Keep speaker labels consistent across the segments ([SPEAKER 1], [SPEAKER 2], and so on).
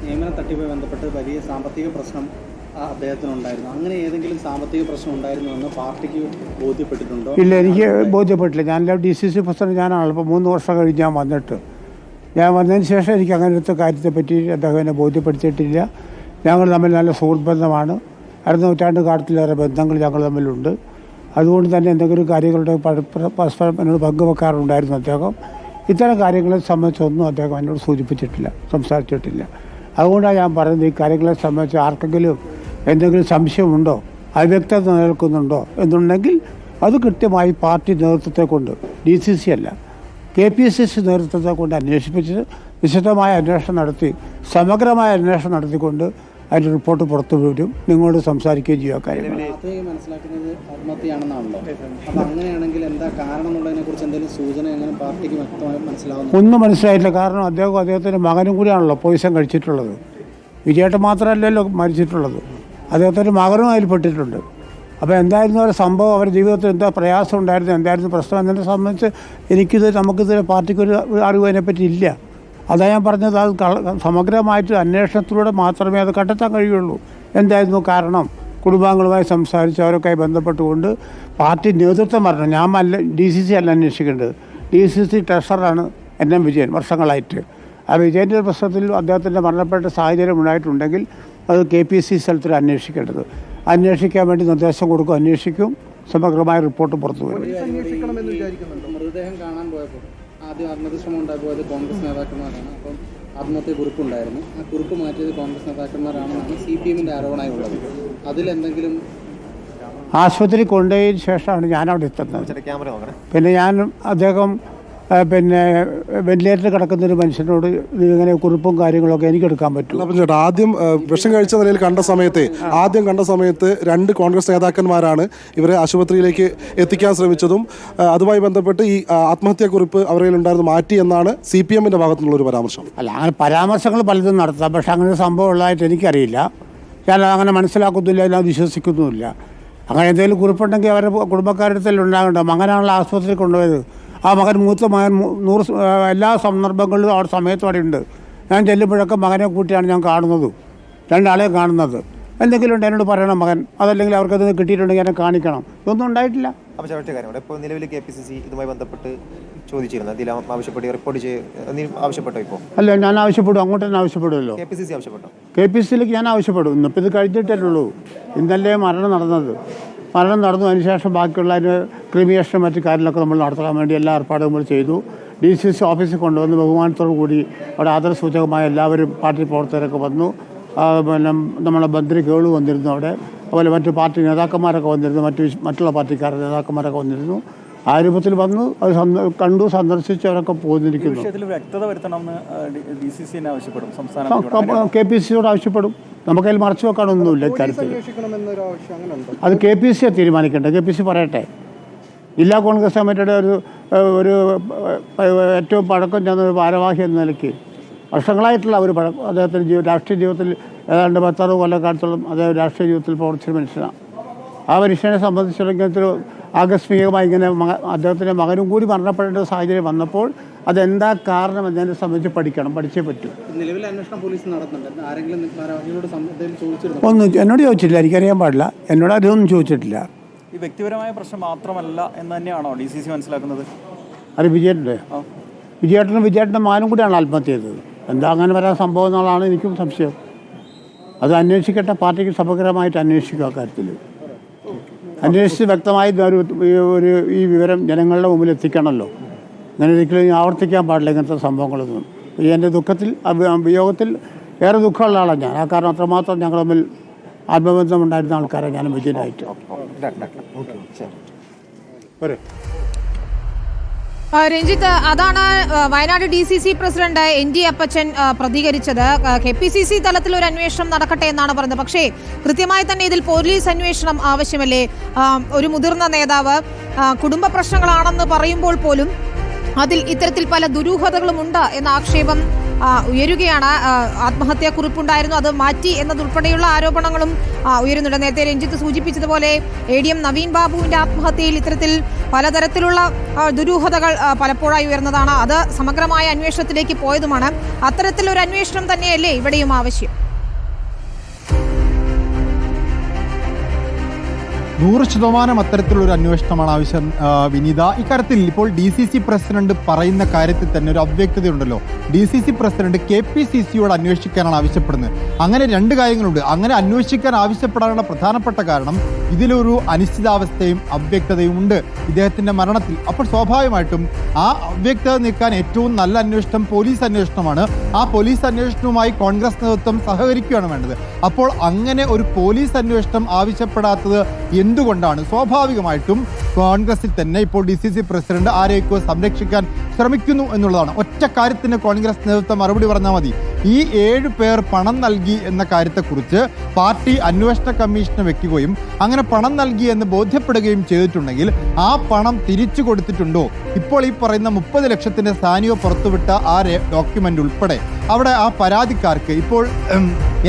[SPEAKER 1] നിയമന തട്ടിപ്പുമായി ബന്ധപ്പെട്ട് വലിയ സാമ്പത്തിക പ്രശ്നം അദ്ദേഹത്തിനുണ്ടായിരുന്നു. അങ്ങനെ ഏതെങ്കിലും സാമ്പത്തിക പ്രശ്നം ഉണ്ടായിരുന്നു എന്ന് പാർട്ടിക്ക് ബോധ്യപ്പെട്ടിട്ടുണ്ടോ?
[SPEAKER 2] ഇല്ല, എനിക്ക് ബോധ്യപ്പെട്ടില്ല. ഞാൻ DCC പ്രസിഡന്റ് ഞാനാണല്ലോ. ഇപ്പോൾ 3 വർഷം കഴിഞ്ഞ് ഞാൻ വന്നതിന് ശേഷം എനിക്ക് അങ്ങനത്തെ കാര്യത്തെപ്പറ്റി അദ്ദേഹം എന്നെ ബോധ്യപ്പെടുത്തിയിട്ടില്ല. ഞങ്ങൾ തമ്മിൽ നല്ല സുഹൃത്ത് ബന്ധമാണ്. നൂറ്റാണ്ട് കാലത്തിലേറെ ബന്ധങ്ങൾ ഞങ്ങൾ തമ്മിലുണ്ട്. അതുകൊണ്ട് തന്നെ എന്തെങ്കിലും കാര്യങ്ങളുടെ പരസ്പരം എന്നോട് പങ്കുവെക്കാറുണ്ടായിരുന്നു അദ്ദേഹം. ഇത്തരം കാര്യങ്ങളെ സംബന്ധിച്ചൊന്നും അദ്ദേഹം എന്നോട് സൂചിപ്പിച്ചിട്ടില്ല, സംസാരിച്ചിട്ടില്ല. അതുകൊണ്ടാണ് ഞാൻ പറയുന്നത്, ഈ കാര്യങ്ങളെ സംബന്ധിച്ച് ആർക്കെങ്കിലും എന്തെങ്കിലും സംശയമുണ്ടോ, അവ്യക്തത നിലനിൽക്കുന്നുണ്ടോ എന്നുണ്ടെങ്കിൽ അത് കൃത്യമായി പാർട്ടി നേതൃത്വത്തെ കൊണ്ട്, DCC അല്ല KPCC നേതൃത്വത്തെ കൊണ്ട് അന്വേഷിപ്പിച്ച് വിശദമായ അന്വേഷണം നടത്തി, സമഗ്രമായ അന്വേഷണം നടത്തിക്കൊണ്ട് അതിൻ്റെ റിപ്പോർട്ട് പുറത്തു വരും. നിങ്ങളോട് സംസാരിക്കുകയും ചെയ്യുക. കാര്യം
[SPEAKER 1] മനസ്സിലാക്കുന്നത് ആത്മഹത്യയാണെന്നാണല്ലോ. അപ്പോൾ അങ്ങനെയാണെങ്കിൽ എന്താ കാരണം എന്നുള്ളതിനെ കുറിച്ച് എന്തെങ്കിലും സൂചന എങ്ങനെ പാർട്ടിക്ക് വ്യക്തമായി മനസ്സിലാവുന്നു?
[SPEAKER 2] ഒന്നും മനസ്സിലായിട്ടില്ല. കാരണം അദ്ദേഹത്തിൻ്റെ മകനും കൂടിയാണല്ലോ പോയിസൺ കഴിച്ചിട്ടുള്ളത്. വിജയേട്ടൻ മാത്രമല്ലല്ലോ മരിച്ചിട്ടുള്ളത്, അദ്ദേഹത്തിൻ്റെ മകനും അതിൽ പെട്ടിട്ടുണ്ട്. അപ്പോൾ എന്തായിരുന്നു ഒരു സംഭവം, അവരുടെ ജീവിതത്തിൽ എന്താ പ്രയാസം ഉണ്ടായിരുന്നു, എന്തായിരുന്നു പ്രശ്നം എന്നതിനെ സംബന്ധിച്ച് നമുക്കിത് പാർട്ടിക്കൊരു അറിവ് അതിനെപ്പറ്റി ഇല്ല. അതാണ് ഞാൻ പറഞ്ഞത്. അത് സമഗ്രമായിട്ട് അന്വേഷണത്തിലൂടെ മാത്രമേ അത് കണ്ടെത്താൻ കഴിയുള്ളൂ. എന്തായിരുന്നു കാരണം, കുടുംബാംഗങ്ങളുമായി സംസാരിച്ച് അവരൊക്കെ ബന്ധപ്പെട്ടുകൊണ്ട് പാർട്ടി നേതൃത്വം പറഞ്ഞു. ഞാൻ DCC അല്ല അന്വേഷിക്കേണ്ടത്, DCC ട്രഷററാണ് NM വിജയൻ വർഷങ്ങളായിട്ട്. ആ വിജയൻ്റെ പ്രശ്നത്തിൽ അദ്ദേഹത്തിൻ്റെ മരണപ്പെട്ട സാഹചര്യം ഉണ്ടായിട്ടുണ്ടെങ്കിൽ അത് KPCC സ്ഥലത്തിൽ അന്വേഷിക്കേണ്ടത്. അന്വേഷിക്കാൻ വേണ്ടി നിർദ്ദേശം കൊടുക്കും, അന്വേഷിക്കും, സമഗ്രമായ റിപ്പോർട്ട് പുറത്തു വരും.
[SPEAKER 1] മൃതദേഹം കാണാൻ പോയപ്പോൾ ആദ്യം ആത്മഹത്യശ്രമം ഉണ്ടാക്കിയത് കോൺഗ്രസ് നേതാക്കന്മാരാണ്. അപ്പം ആത്മഹത്യ കുറിപ്പുണ്ടായിരുന്നു. ആ കുറിപ്പ് മാറ്റിയത് കോൺഗ്രസ് നേതാക്കന്മാരാണെന്നാണ് CPMൻ്റെ ആരോപണമായി ഉള്ളത്. അതിലെന്തെങ്കിലും
[SPEAKER 2] ആശുപത്രി കൊണ്ടുപോയതിന് ശേഷമാണ് ഞാനവിടെ എത്തുന്നത്. പിന്നെ അദ്ദേഹം വെന്റിലേറ്ററിൽ കിടക്കുന്നൊരു മനുഷ്യനോട് ഇങ്ങനെ കുറിപ്പും കാര്യങ്ങളൊക്കെ എനിക്ക് എടുക്കാൻ പറ്റും.
[SPEAKER 3] ചേട്ടാ, ആദ്യം വിഷം കഴിച്ച നിലയിൽ കണ്ട സമയത്ത് 2 കോൺഗ്രസ് നേതാക്കന്മാരാണ് ഇവരെ ആശുപത്രിയിലേക്ക് എത്തിക്കാൻ ശ്രമിച്ചതും അതുമായി ബന്ധപ്പെട്ട് ഈ ആത്മഹത്യാക്കുറിപ്പ് അവരിൽ ഉണ്ടായിരുന്നു മാറ്റി എന്നാണ് CPMൻ്റെ ഭാഗത്തുനിന്നുള്ള ഒരു പരാമർശം.
[SPEAKER 2] അല്ല, അങ്ങനെ പരാമർശങ്ങൾ പലതും നടത്താം, പക്ഷെ അങ്ങനെ ഒരു സംഭവം ഉള്ളതായിട്ട് എനിക്കറിയില്ല. ഞാൻ അങ്ങനെ മനസ്സിലാക്കുന്നില്ല, ഞാൻ വിശ്വസിക്കുന്നുമില്ല. അങ്ങനെ എന്തെങ്കിലും കുറിപ്പുണ്ടെങ്കിൽ അവരുടെ കുടുംബക്കാരുടെ അടുത്തല്ലേ ഉണ്ടാകണ്ടോ. മകനാണല്ലോ ആശുപത്രിയിൽ കൊണ്ടുപോയത്. ആ മൂത്ത മകൻ 100 എല്ലാ സന്ദർഭങ്ങളിലും അവിടെ സമയത്തും അവിടെ ഉണ്ട്. ഞാൻ ചെല്ലുമ്പോഴൊക്കെ മകനെ കൂട്ടിയാണ് ഞാൻ കാണുന്നത്, 2 ആളെയും കാണുന്നത്. എന്തെങ്കിലും ഉണ്ട് എന്നോട് പറയണം മകൻ, അതല്ലെങ്കിൽ അവർക്കത് കിട്ടിയിട്ടുണ്ടെങ്കിൽ എന്നെ കാണിക്കണം. ഇതൊന്നും ഉണ്ടായിട്ടില്ല.
[SPEAKER 4] അപ്പോൾ ചേട്ടൻ കാര്യം ഇപ്പോൾ നിലവിൽ KPCC ഇതുമായി ബന്ധപ്പെട്ട് ചോദിച്ചിരുന്നു, അതിൽ ആവശ്യപ്പെട്ട് റിപ്പോർട്ട് ആവശ്യപ്പെട്ടോ? ഇപ്പോൾ
[SPEAKER 2] അല്ല, ഞാൻ ആവശ്യപ്പെടും, അങ്ങോട്ട് തന്നെ ആവശ്യപ്പെടുമല്ലോ.
[SPEAKER 4] KPCC ആവശ്യപ്പെട്ടോ?
[SPEAKER 2] KPCCയിലേക്ക് ഞാൻ ആവശ്യപ്പെടും. ഇന്നിപ്പോൾ ഇത് കഴിഞ്ഞിട്ടല്ലേ ഉള്ളൂ. ഇന്നല്ലേ മരണം നടന്നു. അതിനുശേഷം ബാക്കിയുള്ള അതിന് ക്രിമിനേഷനും മറ്റു കാര്യങ്ങളൊക്കെ നമ്മൾ നടത്താൻ വേണ്ടി എല്ലാ ഏർപ്പാടും നമ്മൾ ചെയ്തു. DCC ഓഫീസിൽ കൊണ്ടുവന്ന് ബഹുമാനത്തോടു കൂടി അവിടെ ആദരസൂചകമായ എല്ലാവരും പാർട്ടി പ്രവർത്തകരൊക്കെ വന്നു. നമ്മളെ മന്ത്രി കേളു വന്നിരുന്നു അവിടെ. അതുപോലെ മറ്റു പാർട്ടി നേതാക്കന്മാരൊക്കെ വന്നിരുന്നു, മറ്റുള്ള പാർട്ടിക്കാരുടെ നേതാക്കന്മാരൊക്കെ വന്നിരുന്നു. ആ രൂപത്തിൽ വന്നു, അത് കണ്ടു, സന്ദർശിച്ച് അവരൊക്കെ പോന്നിരിക്കുന്നു.
[SPEAKER 5] വ്യക്തത വരുത്തണമെന്ന് DCC ആവശ്യപ്പെടും,
[SPEAKER 2] KPCCയോട് ആവശ്യപ്പെടും. നമുക്കതിൽ മറച്ചു വെക്കാനൊന്നുമില്ല ഇക്കാര്യത്തിൽ. അത് KPCC തീരുമാനിക്കേണ്ടത്. KPCC പറയട്ടെ. ജില്ലാ കോൺഗ്രസ് കമ്മിറ്റിയുടെ ഒരു ഏറ്റവും പഴക്കം ചെന്ന ഭാരവാഹി എന്ന നിലയ്ക്ക് വർഷങ്ങളായിട്ടുള്ള ഒരു അദ്ദേഹത്തിൻ്റെ രാഷ്ട്രീയ ജീവിതത്തിൽ ഏതാണ്ട് 10-60 കൊല്ലക്കാലത്തോളം അദ്ദേഹം രാഷ്ട്രീയ ജീവിതത്തിൽ പ്രവർത്തിച്ച മനുഷ്യനാണ്. ആ മനുഷ്യനെ സംബന്ധിച്ചിടത്തോളം ആകസ്മികമായി ഇങ്ങനെ അദ്ദേഹത്തിൻ്റെ മകനും കൂടി മരണപ്പെടേണ്ട സാഹചര്യം വന്നപ്പോൾ അതെന്താ കാരണം എന്നതിനെ സംബന്ധിച്ച് പഠിച്ചേ പറ്റൂ.
[SPEAKER 1] നിലവിൽ അന്വേഷണം പോലീസ് നടത്തുന്നുണ്ട്. ആരെങ്കിലും
[SPEAKER 2] ഒന്നും എന്നോട് ചോദിച്ചിട്ടില്ല, എനിക്കറിയാൻ പാടില്ല. എന്നോട് അതൊന്നും ചോദിച്ചിട്ടില്ല.
[SPEAKER 5] ഈ വ്യക്തിപരമായ പ്രശ്നം മാത്രമല്ല എന്ന് തന്നെയാണോ DCC മനസ്സിലാക്കുന്നത്?
[SPEAKER 2] അത് വിജയേട്ടൻ്റെ മകനും കൂടിയാണ് ആത്മഹത്യ ചെയ്തത്. എന്താ അങ്ങനെ വരാൻ സംഭവം എന്നുള്ളതാണ് എനിക്കും സംശയം. അത് അന്വേഷിക്കട്ടെ, പാർട്ടിക്ക് സമഗ്രമായിട്ട് അന്വേഷിക്കുക. കാര്യത്തിൽ അന്വേഷിച്ച് വ്യക്തമായി ഈ വിവരം ജനങ്ങളുടെ മുമ്പിൽ എത്തിക്കണമല്ലോ. അങ്ങനെ ഒരിക്കലും ആവർത്തിക്കാൻ പാടില്ല ഇങ്ങനത്തെ സംഭവങ്ങളൊന്നും. എൻ്റെ വിയോഗത്തിൽ ഏറെ ദുഃഖമുള്ള ആളാണ് ഞാൻ. ആ കാരണം അത്രമാത്രം ഞങ്ങൾ തമ്മിൽ ആത്മബന്ധമുണ്ടായിരുന്ന ആൾക്കാരെ ഞാൻ വിജയനായിട്ട്.
[SPEAKER 6] രഞ്ജിത്ത്, അതാണ് വയനാട് DCC പ്രസിഡന്റ് ND അപ്പച്ചൻ പ്രതികരിച്ചത്. KPCC തലത്തിൽ ഒരു അന്വേഷണം നടക്കട്ടെ എന്നാണ് പറയുന്നത്. പക്ഷേ കൃത്യമായി തന്നെ ഇതിൽ പോലീസ് അന്വേഷണം ആവശ്യമല്ലേ? ഒരു മുതിർന്ന നേതാവ് കുടുംബ പ്രശ്നങ്ങളാണെന്ന് പറയുമ്പോൾ പോലും അതിൽ ഇത്തരത്തിൽ പല ദുരൂഹതകളും ഉണ്ട് എന്ന ആക്ഷേപം ഉയരുകയാണ്. ആത്മഹത്യാക്കുറിപ്പുണ്ടായിരുന്നു, അത് മാറ്റി എന്നതുൾപ്പെടെയുള്ള ആരോപണങ്ങളും ഉയരുന്നുണ്ട്. നേരത്തെ രഞ്ജിത്ത് സൂചിപ്പിച്ചതുപോലെ ADM നവീൻ ബാബുവിന്റെ ആത്മഹത്യയിൽ ഇത്തരത്തിൽ പലതരത്തിലുള്ള ദുരൂഹതകൾ പലപ്പോഴായി ഉയർന്നതാണ്. അത് സമഗ്രമായ അന്വേഷണത്തിലേക്ക് പോയതുമാണ്. അത്തരത്തിലൊരു അന്വേഷണം തന്നെയല്ലേ ഇവിടെയും ആവശ്യം?
[SPEAKER 7] 100% അത്തരത്തിലുള്ളൊരു അന്വേഷണമാണ് ആവശ്യം വിനീത. ഇക്കാര്യത്തിൽ ഇപ്പോൾ DCC പ്രസിഡന്റ് പറയുന്ന കാര്യത്തിൽ തന്നെ ഒരു അവ്യക്തതയുണ്ടല്ലോ. DCC പ്രസിഡന്റ് KPCCയോട് അന്വേഷിക്കാനാണ് ആവശ്യപ്പെടുന്നത്. അങ്ങനെ രണ്ട് കാര്യങ്ങളുണ്ട്. അങ്ങനെ അന്വേഷിക്കാൻ ആവശ്യപ്പെടാനുള്ള പ്രധാനപ്പെട്ട കാരണം ഇതിലൊരു അനിശ്ചിതാവസ്ഥയും അവ്യക്തതയും ഉണ്ട് ഇദ്ദേഹത്തിന്റെ മരണത്തിൽ. അപ്പോൾ സ്വാഭാവികമായിട്ടും ആ അവ്യക്തത നീക്കാൻ ഏറ്റവും നല്ല അന്വേഷണം പോലീസ് അന്വേഷണമാണ്. ആ പോലീസ് അന്വേഷണവുമായി കോൺഗ്രസ് നേതൃത്വം സഹകരിക്കുകയാണ് വേണ്ടത്. അപ്പോൾ അങ്ങനെ ഒരു പോലീസ് അന്വേഷണം ആവശ്യപ്പെടാത്തത് എന്തുകൊണ്ടാണ്? സ്വാഭാവികമായിട്ടും കോൺഗ്രസിൽ തന്നെ ഇപ്പോൾ DCC പ്രസിഡന്റ് ആരെയൊക്കെ സംരക്ഷിക്കാൻ ശ്രമിക്കുന്നു എന്നുള്ളതാണ്. ഒറ്റ കാര്യത്തിന് കോൺഗ്രസ് നേതൃത്വം മറുപടി പറഞ്ഞാൽ മതി. ഈ 7 പേർ പണം നൽകി എന്ന കാര്യത്തെക്കുറിച്ച് പാർട്ടി അന്വേഷണ കമ്മീഷനെ വെക്കുകയും അങ്ങനെ പണം നൽകി എന്ന് ബോധ്യപ്പെടുകയും ചെയ്തിട്ടുണ്ടെങ്കിൽ ആ പണം തിരിച്ചു കൊടുത്തിട്ടുണ്ടോ? ഇപ്പോൾ ഈ പറയുന്ന 30 ലക്ഷത്തിന്റെ സാനിയോ പുറത്തുവിട്ട ആ ഡോക്യുമെന്റ് ഉൾപ്പെടെ അവിടെ ആ പരാതിക്കാർക്ക് ഇപ്പോൾ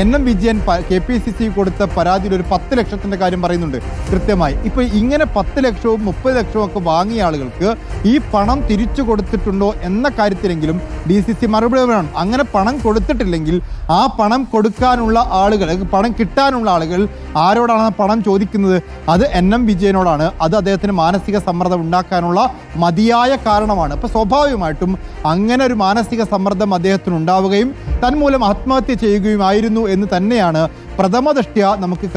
[SPEAKER 7] NM വിജയൻ KPCC കൊടുത്ത പരാതിയിൽ ഒരു 10 ലക്ഷത്തിന്റെ കാര്യം പറയുന്നുണ്ട് കൃത്യമായി. ഇപ്പൊ ഇങ്ങനെ 10 ലക്ഷവും 30 ലക്ഷവും ഒക്കെ വാങ്ങിയ ആളുകൾക്ക് ഈ പണം തിരിച്ചു കൊടുത്തിട്ടുണ്ടോ എന്ന കാര്യത്തിലെങ്കിലും DCC മറുപടി വേണം. അങ്ങനെ പണം കൊടുത്തിട്ടില്ലെങ്കിൽ ആ പണം കൊടുക്കാനുള്ള ആളുകൾ, പണം കിട്ടാനുള്ള ആളുകൾ ആരോടാണ് പണം ചോദിക്കുന്നത്? അത് NM വിജയനോടാണ്. അത് അദ്ദേഹത്തിന് മാനസിക സമ്മർദ്ദം ഉണ്ടാക്കാനുള്ള മതിയായ കാരണമാണ്. അപ്പൊ സ്വാഭാവികമായിട്ടും അങ്ങനെ ഒരു മാനസിക സമ്മർദ്ദം അദ്ദേഹത്തിന് ഉണ്ടാവുകയും തന്മൂലം ആത്മഹത്യ ചെയ്യുകയുമായിരുന്നു എന്ന് തന്നെയാണ് പ്രഥമ ദൃഷ്ട്യാ നമുക്ക്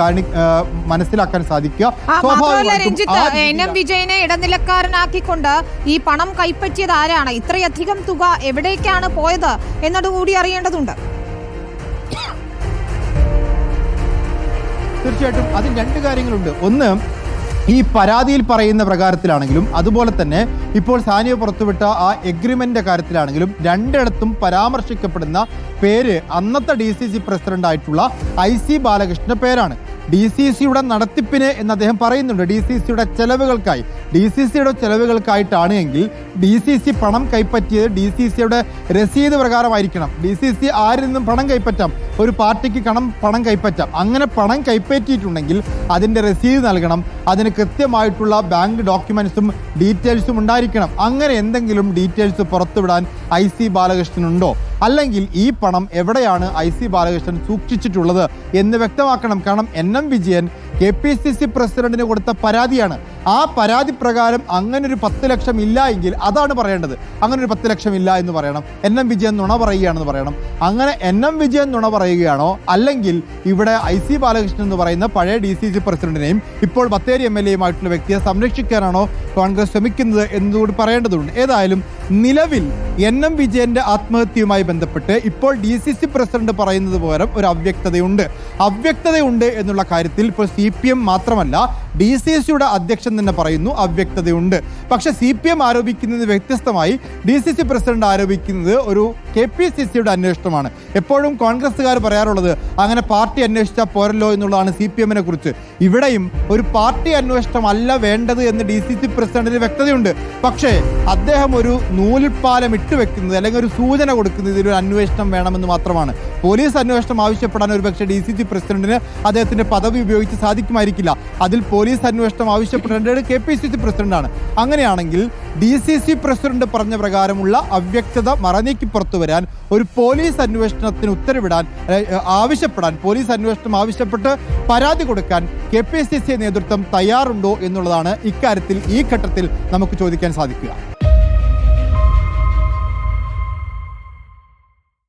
[SPEAKER 7] മനസ്സിലാക്കാൻ സാധിക്കുക.
[SPEAKER 6] NM വിജയനെ ഇടനിലക്കാരനാക്കിക്കൊണ്ട് ഈ പണം കൈപ്പറ്റിയത് ആരാണ്? ഇത്രയധികം തുക എവിടേക്കാണ് പോയത് എന്നതുകൂടി അറിയേണ്ടതുണ്ട്.
[SPEAKER 7] തീർച്ചയായിട്ടും അതിൽ 2 കാര്യങ്ങളുണ്ട്. ഒന്ന്, ഈ പരാതിയിൽ പറയുന്ന പ്രകാരത്തിലാണെങ്കിലും അതുപോലെ തന്നെ ഇപ്പോൾ സാനിയോ പുറത്തുവിട്ട ആ എഗ്രിമെന്റിന്റെ കാര്യത്തിലാണെങ്കിലും രണ്ടിടത്തും പരാമർശിക്കപ്പെടുന്ന പേര് അന്നത്തെ DCC പ്രസിഡന്റ് ആയിട്ടുള്ള IC ബാലകൃഷ്ണന്റെ പേരാണ്. DCCയുടെ നടത്തിപ്പിന് എന്ന് അദ്ദേഹം പറയുന്നുണ്ട്. DCCയുടെ ചെലവുകൾക്കായിട്ടാണ് എങ്കിൽ DCC പണം കൈപ്പറ്റിയത് DCCയുടെ രസീത് പ്രകാരമായിരിക്കണം. DCC ആരിൽ നിന്നും പണം കൈപ്പറ്റാം, ഒരു പാർട്ടിക്ക് പണം കൈപ്പറ്റാം. അങ്ങനെ പണം കൈപ്പറ്റിയിട്ടുണ്ടെങ്കിൽ അതിൻ്റെ രസീത് നൽകണം. അതിന് കൃത്യമായിട്ടുള്ള ബാങ്ക് ഡോക്യുമെന്റ്സും ഡീറ്റെയിൽസും ഉണ്ടായിരിക്കണം. അങ്ങനെ എന്തെങ്കിലും ഡീറ്റെയിൽസ് പുറത്തുവിടാൻ IC ബാലകൃഷ്ണനുണ്ടോ? അല്ലെങ്കിൽ ഈ പണം എവിടെയാണ് IC ബാലകൃഷ്ണൻ സൂക്ഷിച്ചിട്ടുള്ളത് എന്ന് വ്യക്തമാക്കണം. കാരണം NM വിജയൻ KPCC പ്രസിഡന്റിന് കൊടുത്ത പരാതിയാണ്. ആ പരാതി പ്രകാരം അങ്ങനെ ഒരു 10 ലക്ഷം ഇല്ല എങ്കിൽ അതാണ് പറയേണ്ടത്. അങ്ങനെ ഒരു 10 ലക്ഷം ഇല്ല എന്ന് പറയണം. NM വിജയൻ നുണ പറയുകയാണെന്ന് പറയണം. അങ്ങനെ NM വിജയൻ നുണ പറയുകയാണോ, അല്ലെങ്കിൽ ഇവിടെ IC ബാലകൃഷ്ണൻ എന്ന് പറയുന്ന പഴയ DCC പ്രസിഡന്റിനെയും ഇപ്പോൾ ബത്തേരി MLA-യുമായിട്ടുള്ള വ്യക്തിയെ സംരക്ഷിക്കാനാണോ കോൺഗ്രസ് ശ്രമിക്കുന്നത് എന്നതുകൂടി പറയേണ്ടതുണ്ട്. ഏതായാലും നിലവിൽ NM വിജയന്റെ ആത്മഹത്യയുമായി ബന്ധപ്പെട്ട് ഇപ്പോൾ DCC പ്രസിഡന്റ് പറയുന്നത് പോലെ ഒരു അവ്യക്തതയുണ്ട് എന്നുള്ള കാര്യത്തിൽ ഇപ്പോൾ CPM മാത്രമല്ല DCCയുടെ അധ്യക്ഷൻ തന്നെ പറയുന്നു അവ്യക്തതയുണ്ട്. പക്ഷെ CPM ആരോപിക്കുന്നതിന് വ്യത്യസ്തമായി DCC പ്രസിഡന്റ് ആരോപിക്കുന്നത് ഒരു KPCCയുടെ അന്വേഷണമാണ്. എപ്പോഴും കോൺഗ്രസ്സുകാർ പറയാറുള്ളത് അങ്ങനെ പാർട്ടി അന്വേഷിച്ചാൽ പോരല്ലോ എന്നുള്ളതാണ് CPM-നെ കുറിച്ച്. ഇവിടെയും ഒരു പാർട്ടി അന്വേഷണമല്ല വേണ്ടത് എന്ന് DCC പ്രസിഡന്റിന് വ്യക്തതയുണ്ട്. പക്ഷേ അദ്ദേഹം ഒരു നൂൽപ്പാലം ഇട്ടുവെക്കുന്നത് അല്ലെങ്കിൽ ഒരു സൂചന കൊടുക്കുന്നത് ഇതിലൊരു അന്വേഷണം വേണമെന്ന് മാത്രമാണ്. പോലീസ് അന്വേഷണം ആവശ്യപ്പെടാൻ ഒരു പക്ഷേ DCC പ്രസിഡന്റിന് അദ്ദേഹത്തിന്റെ പദവി ഉപയോഗിച്ച് സാധിക്കുമായിരിക്കില്ല. അതിൽ പോലീസ് അന്വേഷണം ആവശ്യപ്പെടേണ്ടത് KPCC പ്രസിഡന്റാണ്. അങ്ങനെയാണെങ്കിൽ DCC പ്രസിഡന്റ് പറഞ്ഞ പ്രകാരമുള്ള അവ്യക്തത മറനീക്കി പുറത്തു വരാൻ ഒരു പോലീസ് അന്വേഷണത്തിന് ആവശ്യപ്പെടാൻ പോലീസ് അന്വേഷണം ആവശ്യപ്പെട്ട് പരാതി കൊടുക്കാൻ KPCC നേതൃത്വം തയ്യാറുണ്ടോ എന്നുള്ളതാണ് ഇക്കാര്യത്തിൽ ഈ ഘട്ടത്തിൽ നമുക്ക് ചോദിക്കാൻ സാധിക്കുക.